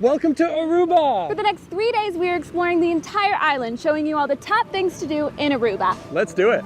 Welcome to Aruba! For the next 3 days, we are exploring the entire island, showing you all the top things to do in Aruba. Let's do it!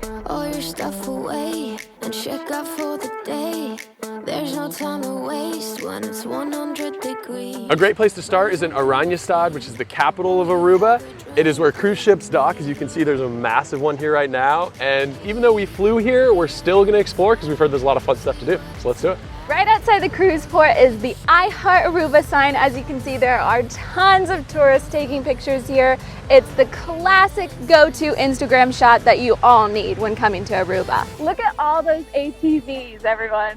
Put all your stuff away and check out for the day. There's no time to waste when it's 100 degrees. A great place to start is in Oranjestad, which is the capital of Aruba. It is where cruise ships dock. As you can see, there's a massive one here right now. And even though we flew here, we're still gonna explore because we've heard there's a lot of fun stuff to do. So let's do it. Right outside the cruise port is the I Heart Aruba sign. As you can see, there are tons of tourists taking pictures here. It's the classic go-to Instagram shot that you all need when coming to Aruba. Look at all those ATVs, everyone.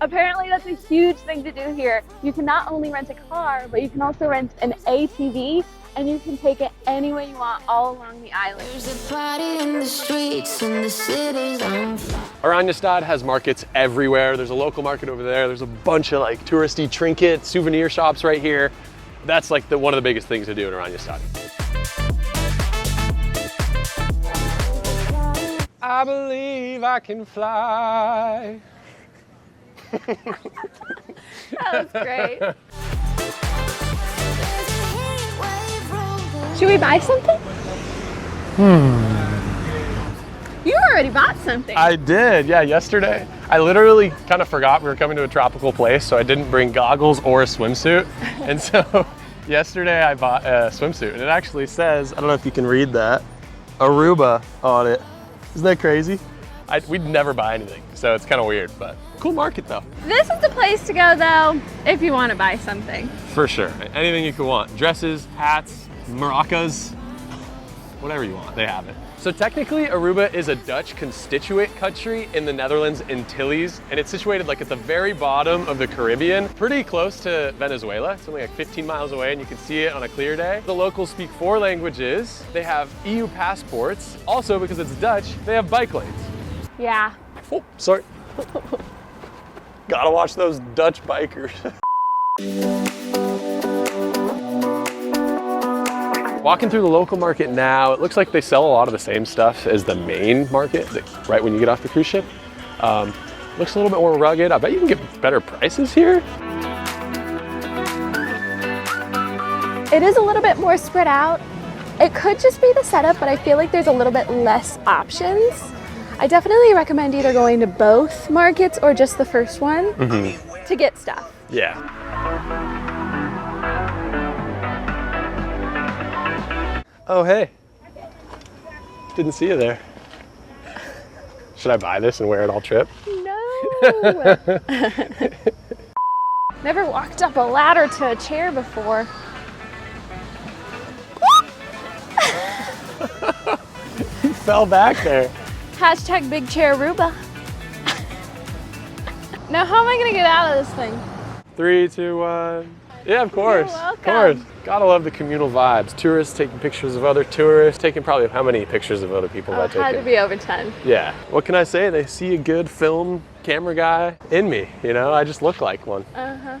Apparently that's a huge thing to do here. You can not only rent a car, but you can also rent an ATV, and you can take it any way you want all along the island. There's a party in the streets and the city's on fire. Oranjestad has markets everywhere. There's a local market over there. There's a bunch of like touristy trinkets, souvenir shops right here. That's like one of the biggest things to do in Oranjestad. I believe I can fly. That was great. Should we buy something? You already bought something. I did, yeah, yesterday. I literally kind of forgot we were coming to a tropical place, so I didn't bring goggles or a swimsuit. And so yesterday I bought a swimsuit, and it actually says, I don't know if you can read that, Aruba on it. Isn't that crazy? We'd never buy anything, so it's kind of weird, but cool market though. This is the place to go though, if you want to buy something. For sure, anything you could want. Dresses, hats, maracas, whatever you want, they have it. So technically, Aruba is a Dutch constituent country in the Netherlands Antilles, and it's situated like at the very bottom of the Caribbean, pretty close to Venezuela. It's only like 15 miles away, and you can see it on a clear day. The locals speak 4 languages. They have EU passports. Also, because it's Dutch, they have bike lanes. Yeah. Oh, sorry. Gotta watch those Dutch bikers. Walking through the local market now, it looks like they sell a lot of the same stuff as the main market, right when you get off the cruise ship. Looks a little bit more rugged. I bet you can get better prices here. It is a little bit more spread out. It could just be the setup, but I feel like there's a little bit less options. I definitely recommend either going to both markets or just the first one to get stuff. Yeah. Oh, hey. Didn't see you there. Should I buy this and wear it all trip? No. Never walked up a ladder to a chair before. You fell back there. Hashtag big chair Aruba. Now how am I gonna get out of this thing? 3, 2, 1. Yeah, of course. You're welcome. Of course. Gotta love the communal vibes. Tourists taking pictures of other tourists, taking probably how many pictures of other people have I taken? Had to be over 10. Yeah. What can I say? They see a good film camera guy in me, you know? I just look like one. Uh-huh.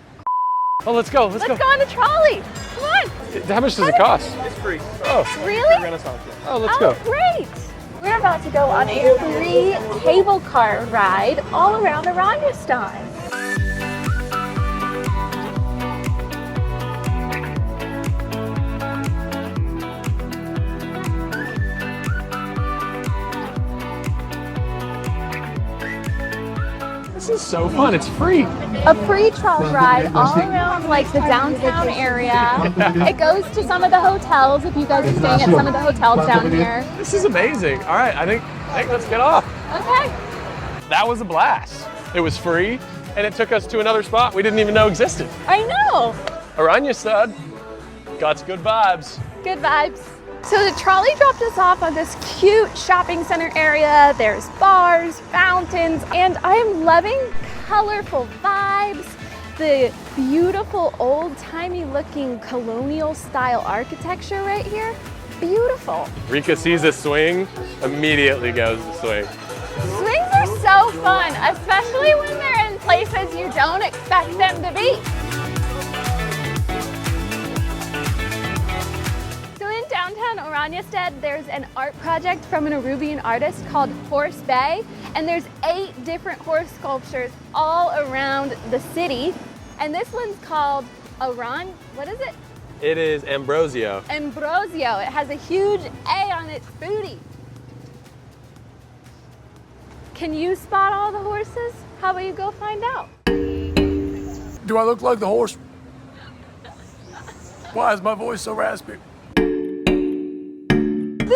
Oh, let's go. Let's Let's go on the trolley. Come on. How much does it cost? It's free. Oh, Really? Renaissance. oh, let's Oh, go. great. We're about to go on a free cable car ride all around Oranjestad. This is so fun. It's free. A free trolley ride all around like the downtown area. It goes to some of the hotels if you guys are staying at some of the hotels down here. This is amazing. All right, I think let's get off. Okay. That was a blast. It was free, and it took us to another spot we didn't even know existed. I know. Oranjestad. Got some good vibes. Good vibes. So the trolley dropped us off on this cute shopping center area. There's bars, fountains, and I'm loving colorful vibes. The beautiful old-timey looking colonial style architecture right here. Beautiful. Rika sees a swing, immediately goes to swing. Swings are so fun, especially when they're in places you don't expect them to be. So in downtown Oranjestad, there's an art project from an Arubian artist called Horse Bay, and there's 8 different horse sculptures all around the city. And this one's called Aran, what is it? It is Ambrosio. Ambrosio. It has a huge A on its booty. Can you spot all the horses? How about you go find out? Do I look like the horse? Why is my voice so raspy? This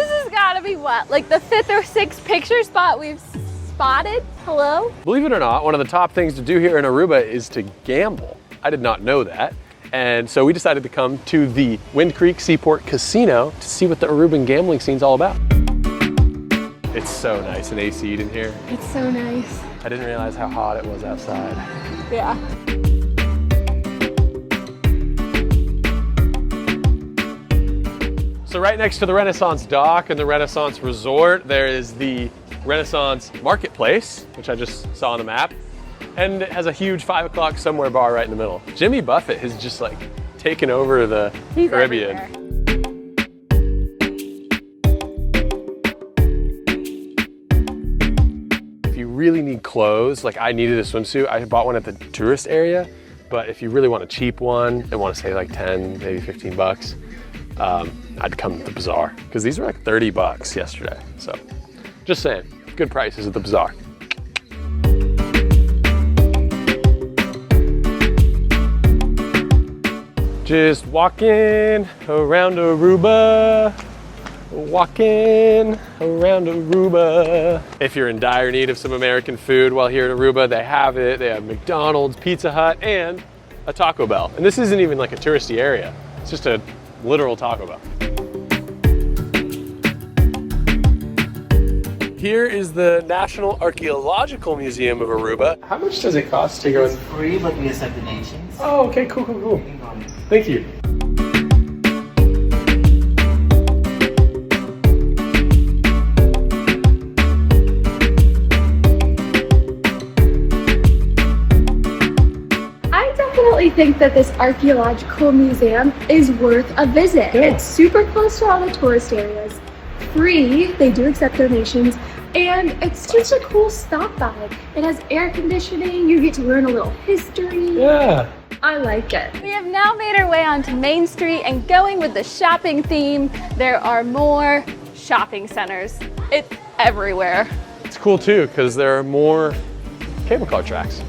has gotta be what? Like the 5th or 6th picture spot we've spotted? Hello? Believe it or not, one of the top things to do here in Aruba is to gamble. I did not know that. And so we decided to come to the Wind Creek Seaport Casino to see what the Aruban gambling scene's all about. It's so nice and AC'd in here. It's so nice. I didn't realize how hot it was outside. Yeah. So right next to the Renaissance Dock and the Renaissance Resort, there is the Renaissance Marketplace, which I just saw on the map. And it has a huge 5 o'clock somewhere bar right in the middle. Jimmy Buffett has just like taken over the Caribbean. Everywhere. If you really need clothes, like I needed a swimsuit, I bought one at the tourist area. But if you really want a cheap one and want to save like 10, maybe 15 bucks, I'd come to the Bazaar because these were like 30 bucks yesterday. So just saying, good prices at the Bazaar. Just walking around Aruba, walking around Aruba. If you're in dire need of some American food while here in Aruba, they have it. They have McDonald's, Pizza Hut, and a Taco Bell. And this isn't even like a touristy area. It's just a literal Taco Bell. Here is the National Archaeological Museum of Aruba. How much does it cost to go in? Free, but we accept donations. Oh, okay, cool, cool, cool. Thank you. I definitely think that this archaeological museum is worth a visit. Yeah. It's super close to all the tourist areas, free, they do accept donations, and it's just a cool stop by. It has air conditioning, you get to learn a little history. Yeah. I like it. We have now made our way onto Main Street, and going with the shopping theme, there are more shopping centers. It's everywhere. It's cool too, because there are more cable car tracks.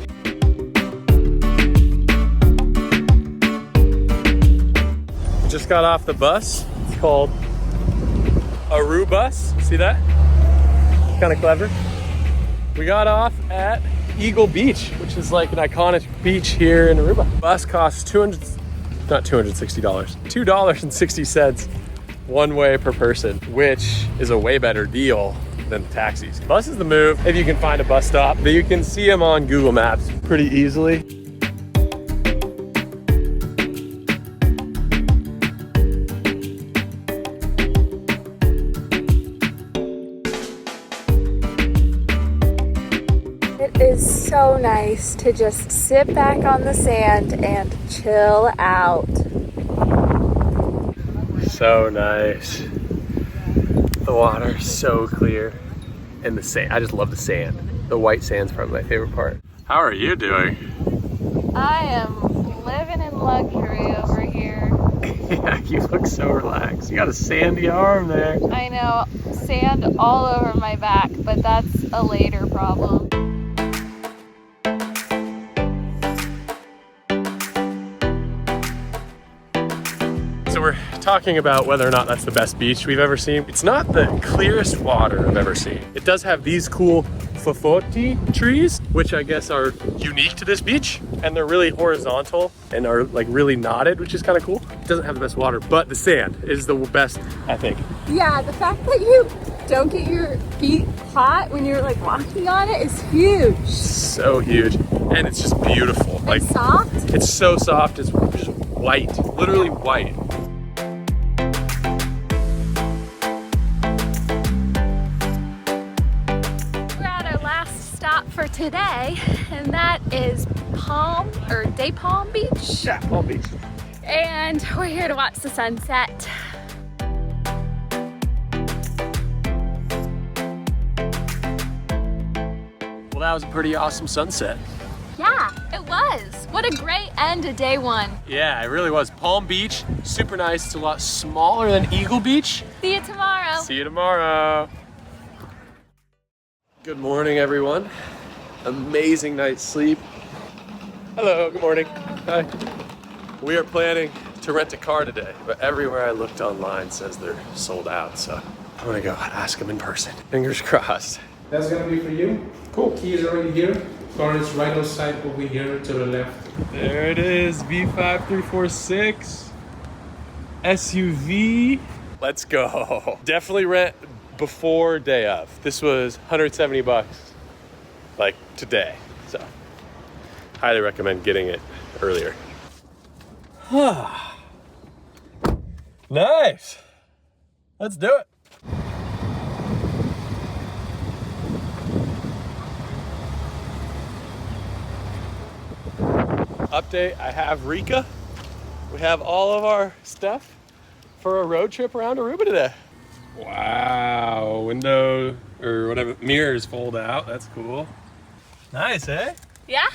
Just got off the bus. It's called Arubus. See that? Kind of clever. We got off at Eagle Beach, which is like an iconic beach here in Aruba. Bus costs $2.60 one way per person, which is a way better deal than taxis. Bus is the move if you can find a bus stop. But you can see them on Google Maps pretty easily. It is so nice to just sit back on the sand and chill out. So nice. The water is so clear. And the sand, I just love the sand. The white sand's probably my favorite part. How are you doing? I am living in luxury over here. Yeah, you look so relaxed. You got a sandy arm there. I know, sand all over my back, but that's a later problem. So we're talking about whether or not that's the best beach we've ever seen. It's not the clearest water I've ever seen. It does have these cool fofoti trees, which I guess are unique to this beach. And they're really horizontal and are like really knotted, which is kind of cool. It doesn't have the best water, but the sand is the best, I think. Yeah, the fact that you don't get your feet hot when you're like walking on it is huge. So huge. And it's just beautiful. Like, It's soft. it's so soft, it's just white, literally white. We're at our last stop for today, and that is Day Palm Beach. Yeah, Palm Beach. And we're here to watch the sunset. Well, that was a pretty awesome sunset. Yeah, it was. What a great end to day one. Yeah, it really was. Palm Beach, super nice. It's a lot smaller than Eagle Beach. See you tomorrow. See you tomorrow. Good morning, everyone. Amazing night's sleep. Hello, good morning. Hi. We are planning to rent a car today, but everywhere I looked online says they're sold out, so I'm gonna go ask them in person. Fingers crossed. That's gonna be for you. Cool. Key is already here. Car is right outside over here to the left. There it is, V5346 SUV. Let's go. Definitely rent before day of. This was 170 bucks, like today. So, highly recommend getting it earlier. Nice. Let's do it. Update, I have Rika. We have all of our stuff for a road trip around Aruba today. Wow, window or whatever, mirrors fold out. That's cool. Nice, eh? Yeah?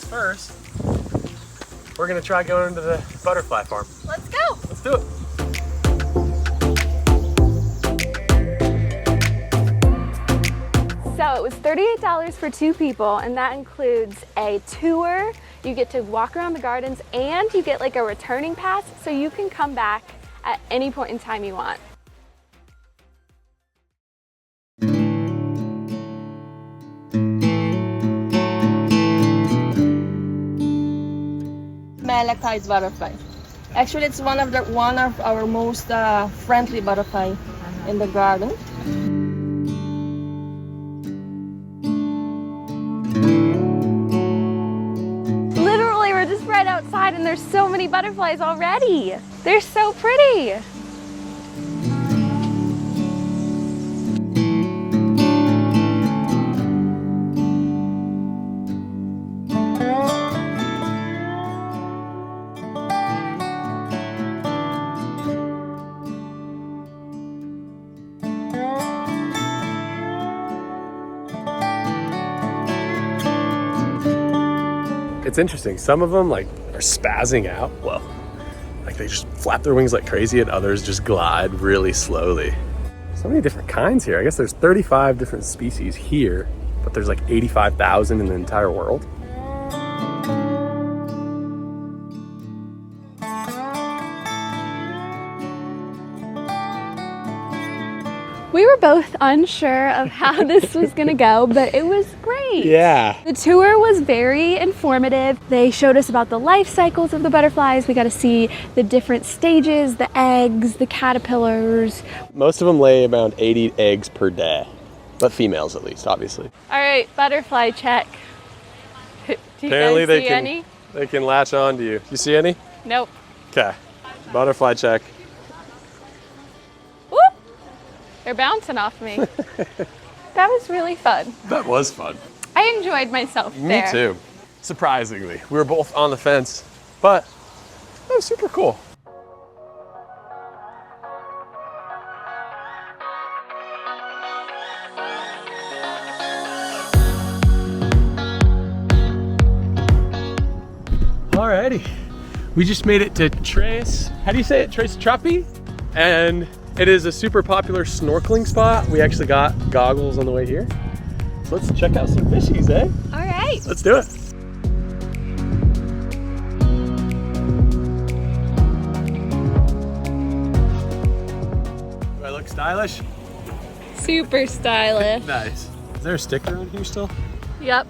First, we're gonna try going to the butterfly farm. Let's go. Let's do it. So it was $38 for 2 people, and that includes a tour. You get to walk around the gardens, and you get like a returning pass, so you can come back at any point in time you want. Malactized butterfly. Actually, it's one of our most friendly butterfly in the garden. Literally, we're just right outside, and there's so many butterflies already. They're so pretty. It's interesting. Some of them like are spazzing out. Well, like they just flap their wings like crazy, and others just glide really slowly. So many different kinds here. I guess there's 35 different species here, but there's like 85,000 in the entire world. We were both unsure of how this was gonna go, but it was great. Yeah. The tour was very informative. They showed us about the life cycles of the butterflies. We got to see the different stages, the eggs, the caterpillars. Most of them lay around 80 eggs per day, but females at least, obviously. All right, butterfly check. Do you Apparently guys see any? they can latch on to you. You see any? Nope. Okay. Butterfly check. Whoop! They're bouncing off me. That was really fun. That was fun. I enjoyed myself there. Me too. Surprisingly. We were both on the fence, but that was super cool. Alrighty. We just made it to Tres, how do you say it? Tres Trapi? And it is a super popular snorkeling spot. We actually got goggles on the way here. So let's check out some fishies, eh? All right. Let's do it. Do I look stylish? Super stylish. Nice. Is there a sticker on here still? Yep.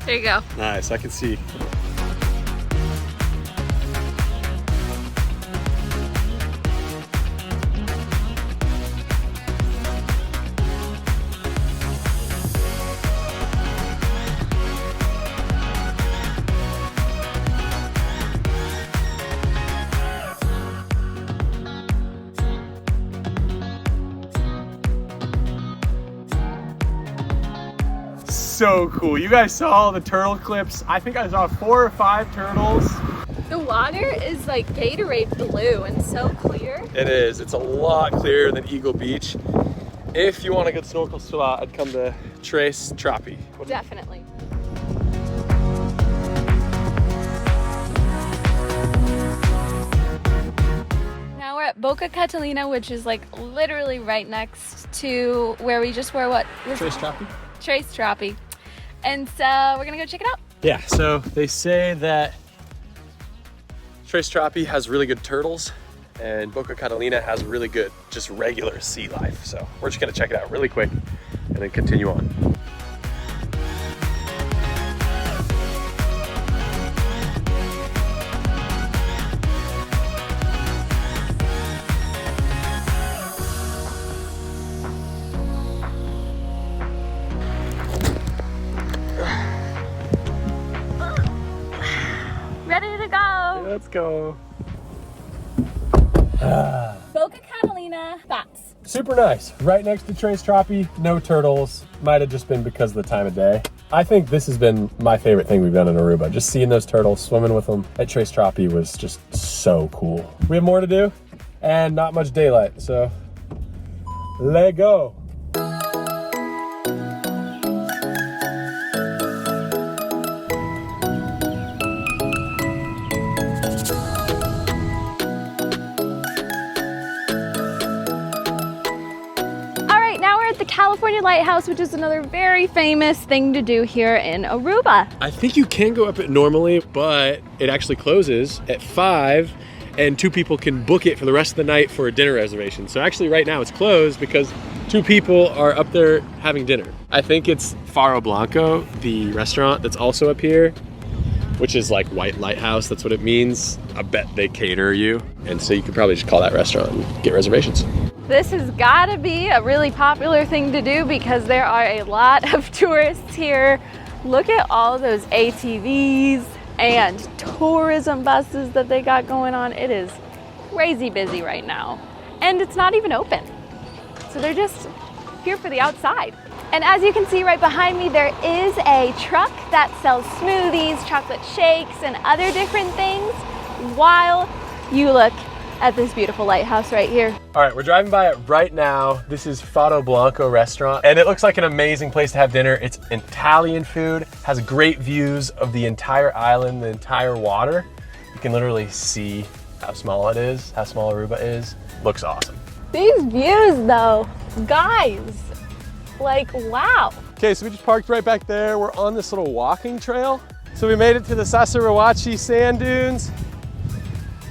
There you go. Nice, I can see. so cool. You guys saw the turtle clips. I think I saw 4 or 5 turtles. The water is like Gatorade blue and so clear. It is. It's a lot clearer than Eagle Beach. If you want a good snorkel spot, I'd come to Tres Trapi. Definitely. Now we're at Boca Catalina, which is like literally right next to where we just were. What was Tres Trapi? Tres Trapi. And so we're gonna go check it out. Yeah, so they say that Tres Trapi has really good turtles and Boca Catalina has really good, just regular sea life. So we're just gonna check it out really quick and then continue on. Ready to go. Let's go. Boca Catalina, thoughts? Super nice. Right next to Tres Trapi, no turtles. Might have just been because of the time of day. I think this has been my favorite thing we've done in Aruba. Just seeing those turtles, swimming with them at Tres Trapi was just so cool. We have more to do and not much daylight, so let go. The California Lighthouse, which is another very famous thing to do here in Aruba. I think you can go up it normally, but it actually closes at 5 and 2 people can book it for the rest of the night for a dinner reservation. So actually right now it's closed because 2 people are up there having dinner. I think it's Faro Blanco, the restaurant that's also up here, which is like White Lighthouse, that's what it means. I bet they cater you. And so you could probably just call that restaurant and get reservations. This has got to be a really popular thing to do because there are a lot of tourists here. Look at all those ATVs and tourism buses that they got going on. It is crazy busy right now. And it's not even open. So they're just here for the outside. And as you can see right behind me, there is a truck that sells smoothies, chocolate shakes, and other different things while you look at this beautiful lighthouse right here. All right, we're driving by it right now. This is Faro Blanco restaurant, and it looks like an amazing place to have dinner. It's Italian food, has great views of the entire island, the entire water. You can literally see how small it is, how small Aruba is. Looks awesome. These views though, guys, like wow. Okay, so we just parked right back there. We're on this little walking trail. So we made it to the Sasarawachi sand dunes.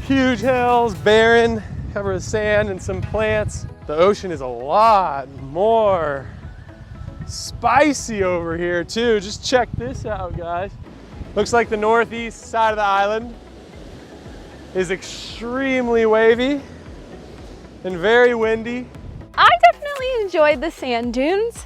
Huge hills, barren, covered with sand and some plants. The ocean is a lot more spicy over here too. Just check this out, guys. Looks like the northeast side of the island is extremely wavy and very windy. I definitely enjoyed the sand dunes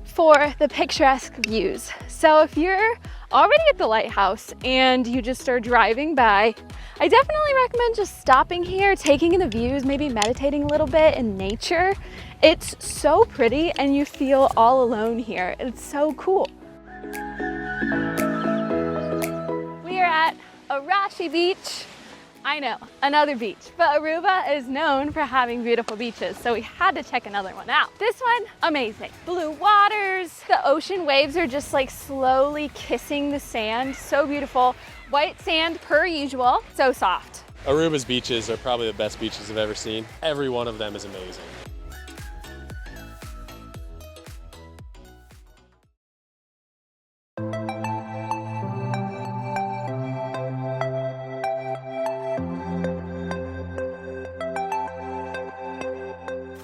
for the picturesque views. So if you're already at the lighthouse and you just are driving by, I definitely recommend just stopping here, taking in the views, maybe meditating a little bit in nature. It's so pretty and you feel all alone here. It's so cool. We are at Arashi Beach. I know, another beach, but Aruba is known for having beautiful beaches, so we had to check another one out. This one, amazing. Blue waters, the ocean waves are just like slowly kissing the sand, so beautiful. White sand per usual, so soft. Aruba's beaches are probably the best beaches I've ever seen. Every one of them is amazing.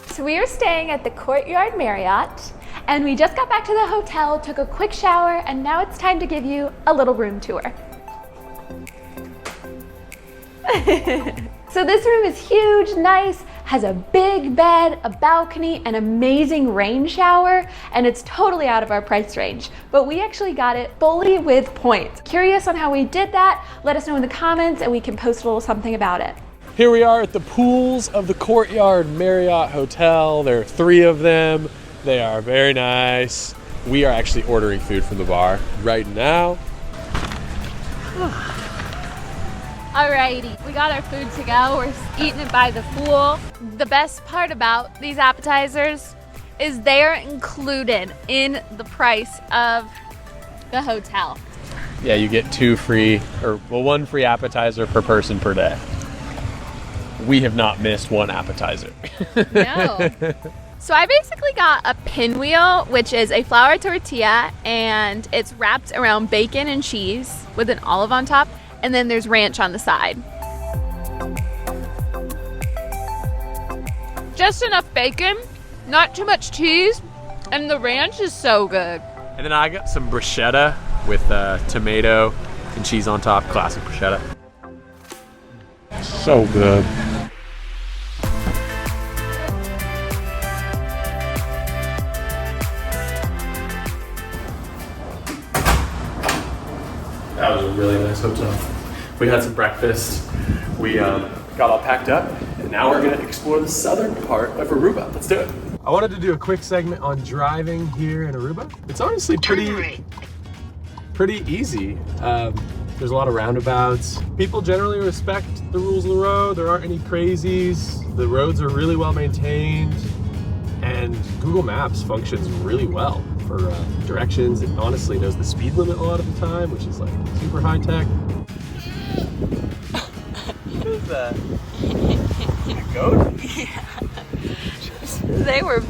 So we are staying at the Courtyard Marriott, and we just got back to the hotel, took a quick shower, and now it's time to give you a little room tour. So this room is huge, nice, has a big bed, a balcony, an amazing rain shower, and it's totally out of our price range. But we actually got it fully with points. Curious on how we did that? Let us know in the comments and we can post a little something about it. Here we are at the pools of the Courtyard Marriott Hotel. There are 3 of them. They are very nice. we are actually ordering food from the bar right now. Alrighty, we got our food to go. We're eating it by the pool. The best part about these appetizers is they're included in the price of the hotel. Yeah, you get one free appetizer per person per day. We have not missed one appetizer. No. So I basically got a pinwheel, which is a flour tortilla, and it's wrapped around bacon and cheese with an olive on top, and then there's ranch on the side. Just enough bacon, not too much cheese, and the ranch is so good. And then I got some bruschetta with tomato and cheese on top, classic bruschetta. So good. That was a really nice hotel. We had some breakfast. We got all packed up, and now we're gonna explore the southern part of Aruba. Let's do it. I wanted to do a quick segment on driving here in Aruba. It's honestly pretty easy. There's a lot of roundabouts. People generally respect the rules of the road. There aren't any crazies. The roads are really well maintained, and Google Maps functions really well for directions. It honestly knows the speed limit a lot of the time, which is like super high tech. What is that? A goat? They were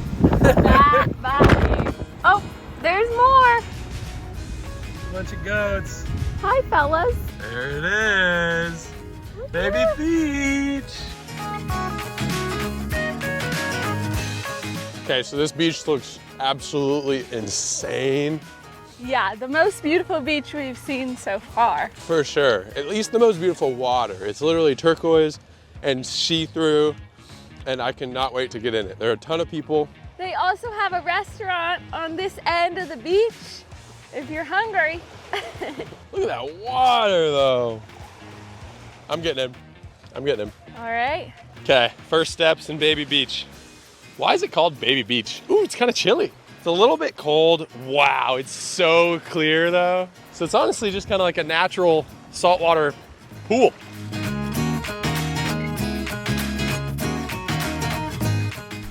bye. Oh, there's more. A bunch of goats. Hi, fellas. There it is. Baby beach. Okay, so this beach looks absolutely insane. Yeah, the most beautiful beach we've seen so far. For sure. At least the most beautiful water. It's literally turquoise and see-through, and I cannot wait to get in it. There are a ton of people. They also have a restaurant on this end of the beach if you're hungry. Look at that water, though. I'm getting him. All right. Okay, first steps in Baby Beach. Why is it called Baby Beach? Ooh, it's kind of chilly. It's a little bit cold. Wow, it's so clear though. So it's honestly just kind of like a natural saltwater pool.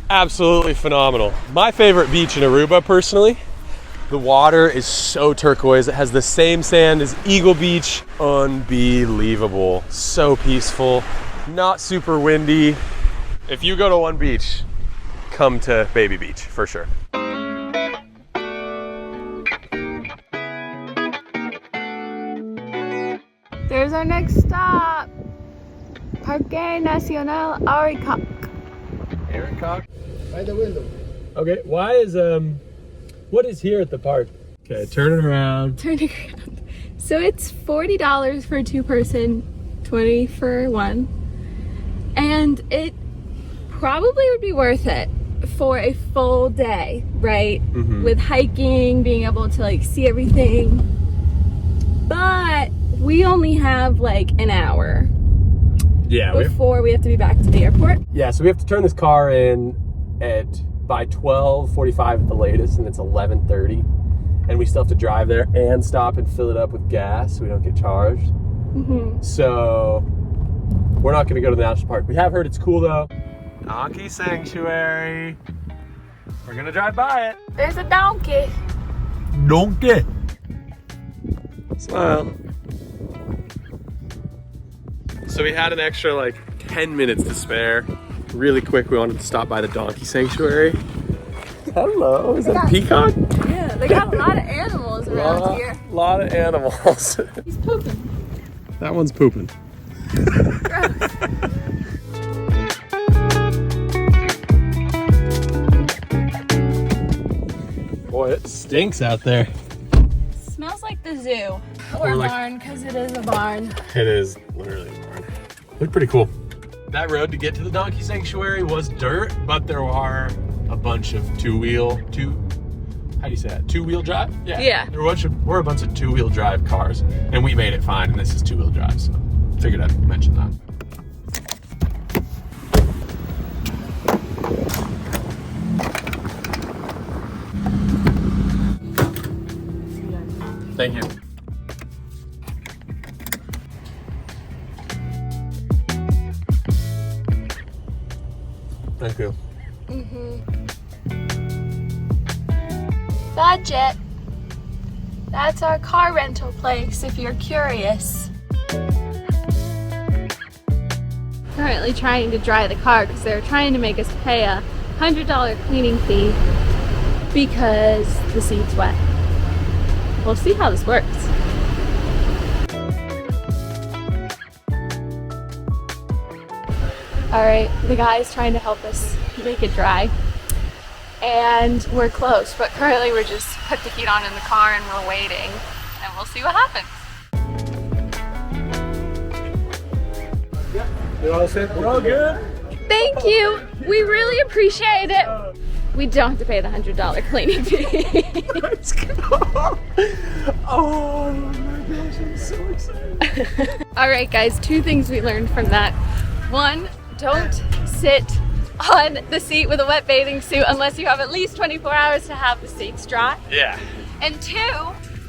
Absolutely phenomenal. My favorite beach in Aruba, personally. The water is so turquoise. It has the same sand as Eagle Beach. Unbelievable. So peaceful. Not super windy. If you go to one beach, come to Baby Beach for sure. There's our next stop. Parque Nacional Aricac. Aricac? By the window. Okay, why is, what is here at the park? Okay, turn it around. Turning around. So it's $40 for a two-person, 20 for one. And it probably would be worth it for a full day, right? Mm-hmm. With hiking, being able to like see everything. But we only have like an hour before we have to be back to the airport. Yeah, so we have to turn this car in by 12:45 at the latest, and it's 11:30. And we still have to drive there and stop and fill it up with gas so we don't get charged. Mm-hmm. So we're not gonna go to the national park. We have heard it's cool though. Donkey Sanctuary. We're gonna drive by it. There's a donkey. Donkey. Smile. So we had an extra like 10 minutes to spare. Really quick, we wanted to stop by the Donkey Sanctuary. Hello, is that a peacock? Yeah, they got a lot of animals around here. A lot of animals. He's pooping. That one's pooping. Boy, it stinks out there. Smells like the zoo. Or Or a like- barn, because it is a barn. It is literally a barn. Looked pretty cool. That road to get to the Donkey Sanctuary was dirt, but there are a bunch of two-wheel drive? Yeah. There were a bunch of two-wheel drive cars, and we made it fine, and this is two-wheel drive, so figured I'd mention that. Thank you. Thank you. Budget. That's our car rental place if you're curious. Currently trying to dry the car because they're trying to make us pay a $100 cleaning fee because the seat's wet. We'll see how this works. All right, the guy's trying to help us make it dry. And we're close, but currently we're just put the heat on in the car and we're waiting, and we'll see what happens. You're all set? We're all good? Thank you. We really appreciate it. We don't have to pay the $100 cleaning fee. Let's go. Oh my gosh, I'm so excited. All right, guys, 2 things we learned from that. 1, don't sit on the seat with a wet bathing suit unless you have at least 24 hours to have the seats dry. Yeah. And 2,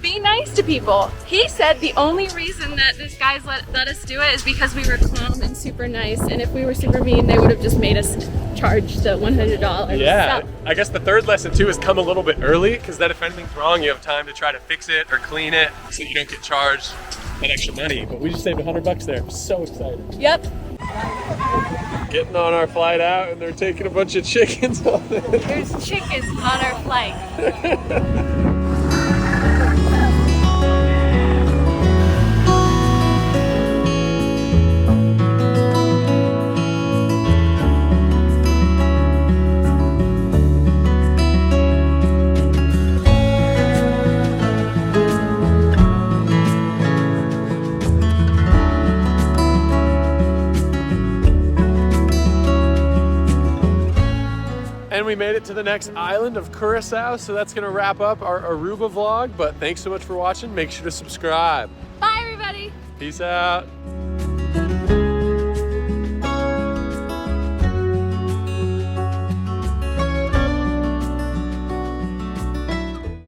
be nice to people. He said the only reason that this guy's let us do it is because we were calm and super nice, and if we were super mean, they would have just made us charge the $100. Yeah. So, I guess the third lesson too is come a little bit early, because then if anything's wrong, you have time to try to fix it or clean it so you don't get charged that extra money. But we just saved $100 there. I'm so excited. yep. Getting on our flight out, and they're taking a bunch of chickens on it. There's chickens on our flight. And we made it to the next island of Curacao, so that's gonna wrap up our Aruba vlog. But thanks so much for watching. Make sure to subscribe. Bye, everybody. Peace out.